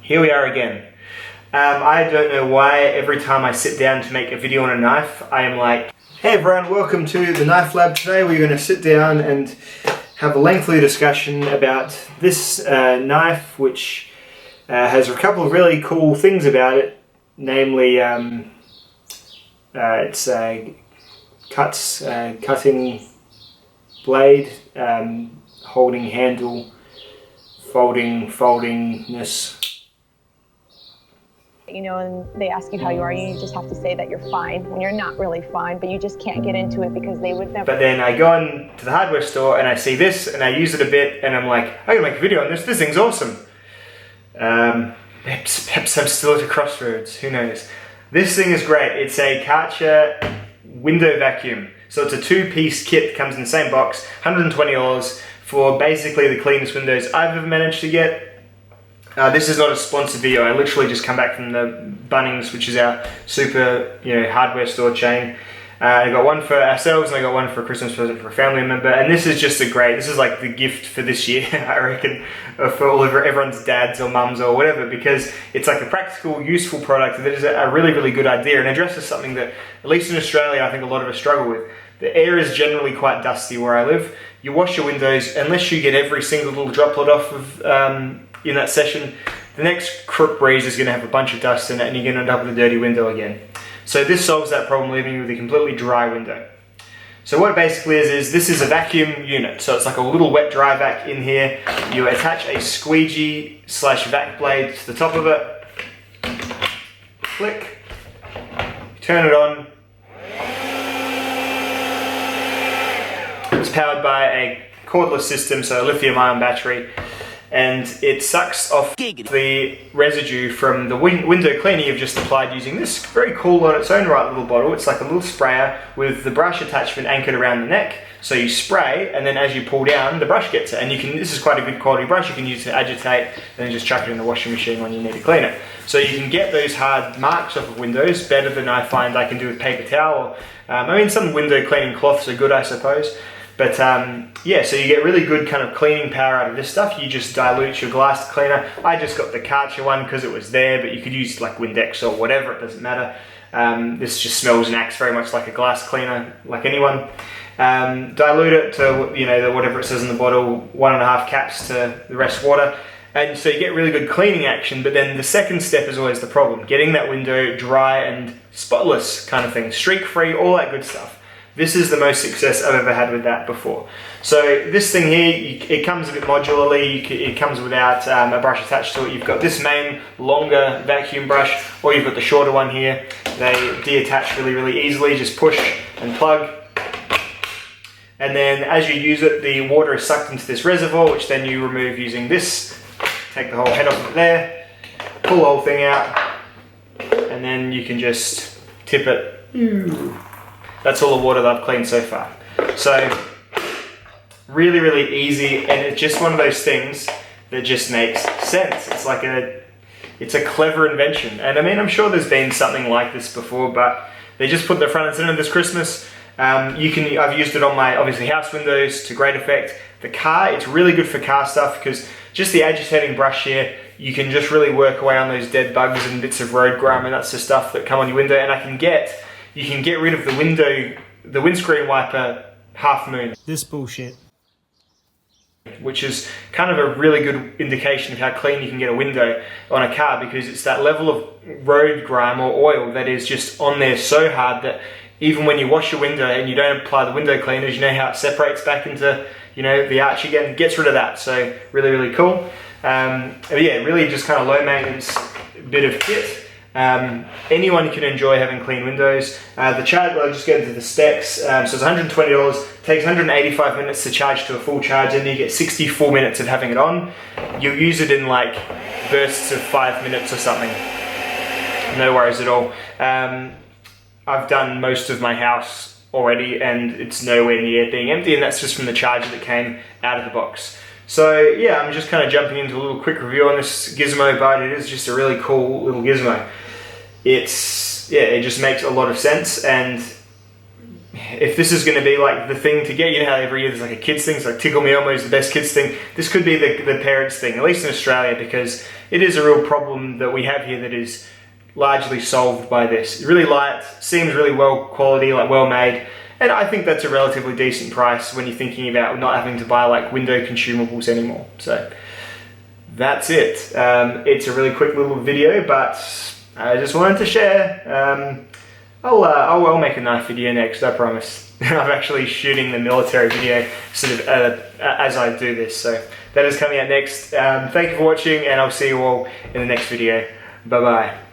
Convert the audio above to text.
Here we are again. I don't know why every time I sit down to make a video on a knife, I am like, hey everyone, welcome to the Knife Lab. Today we're going to sit down and have a lengthy discussion about this knife, which has a couple of really cool things about it. Namely, it's cutting blade, holding handle, foldingness. You know, and they ask you how you are, you just have to say that you're fine when you're not really fine, but you just can't get into it because they would never. But then I go on to the hardware store and I see this and I use it a bit and I'm like, I'm gonna make a video on this. This thing's awesome. Perhaps I'm still at a crossroads. Who knows? This thing is great. It's a Karcher window vacuum. So it's a two-piece kit, comes in the same box, $120 for basically the cleanest windows I've ever managed to get. This is not a sponsored video. I literally just come back from the Bunnings, which is our super, hardware store chain. I got one for ourselves and I got one for a Christmas present for a family member. And this is just this is like the gift for this year, I reckon, for everyone's dads or mums or whatever, because it's like a practical, useful product that is a really, really good idea and addresses something that, at least in Australia, I think a lot of us struggle with. The air is generally quite dusty where I live. You wash your windows, unless you get every single little droplet off of in that session, the next crook breeze is going to have a bunch of dust in it and you're going to end up with a dirty window again. So this solves that problem, leaving you with a completely dry window. So what it basically is this is a vacuum unit. So it's like a little wet dry vac in here. You attach a squeegee/vac blade to the top of it. Click. Turn it on. It's powered by a cordless system, so a lithium-ion battery. And it sucks off the residue from the window cleaner you've just applied using this very cool on its own right little bottle. It's like a little sprayer with the brush attachment anchored around the neck. So you spray, and then as you pull down, the brush gets it. And this is quite a good quality brush you can use to agitate, and then just chuck it in the washing machine when you need to clean it. So you can get those hard marks off of windows better than I find I can do with paper towel. Some window cleaning cloths are good, I suppose. But yeah, so you get really good kind of cleaning power out of this stuff. You just dilute your glass cleaner. I just got the Karcher one because it was there, but you could use like Windex or whatever, it doesn't matter. This just smells and acts very much like a glass cleaner, like anyone. Dilute it to, whatever it says in the bottle, 1.5 caps to the rest water. And so you get really good cleaning action, but then the second step is always the problem. Getting that window dry and spotless kind of thing, streak-free, all that good stuff. This is the most success I've ever had with that before. So this thing here, it comes a bit modularly. It comes without a brush attached to it. You've got this main longer vacuum brush, or you've got the shorter one here. They detach really, really easily. Just push and plug. And then as you use it, the water is sucked into this reservoir, which then you remove using this. Take the whole head off of there, pull the whole thing out, and then you can just tip it. That's all the water that I've cleaned so far. So, really, really easy, and it's just one of those things that just makes sense. It's like it's a clever invention. And I'm sure there's been something like this before, but they just put the front and center this Christmas. I've used it on my, obviously, house windows to great effect. The car, it's really good for car stuff because just the agitating brush here, you can just really work away on those dead bugs and bits of road grime and that's the stuff that come on your window. And you can get rid of the windscreen wiper half moon. This bullshit. Which is kind of a really good indication of how clean you can get a window on a car, because it's that level of road grime or oil that is just on there so hard that even when you wash your window and you don't apply the window cleaners, you know how it separates back into, the arch again, it gets rid of that. So really, really cool. Yeah, really just kind of low maintenance bit of kit. Anyone can enjoy having clean windows. The charge, I'll just get into the specs. So it's $120, takes 185 minutes to charge to a full charge, and you get 64 minutes of having it on. You'll use it in like bursts of 5 minutes or something. No worries at all. I've done most of my house already and it's nowhere near being empty, and that's just from the charger that came out of the box. So yeah, I'm just kind of jumping into a little quick review on this gizmo, but it is just a really cool little gizmo. It just makes a lot of sense, and if this is going to be like the thing to get, you know how every year there's like a kids thing, it's like Tickle Me Elmo is the best kids thing. This could be the parents thing, at least in Australia, because it is a real problem that we have here that is largely solved by this. Really light, seems really well quality, like well made, and I think that's a relatively decent price when you're thinking about not having to buy like window consumables anymore. So that's it. It's a really quick little video, but I just wanted to share. I'll make a knife video next, I promise. I'm actually shooting the military video sort of as I do this, so that is coming out next. Thank you for watching, and I'll see you all in the next video. Bye bye.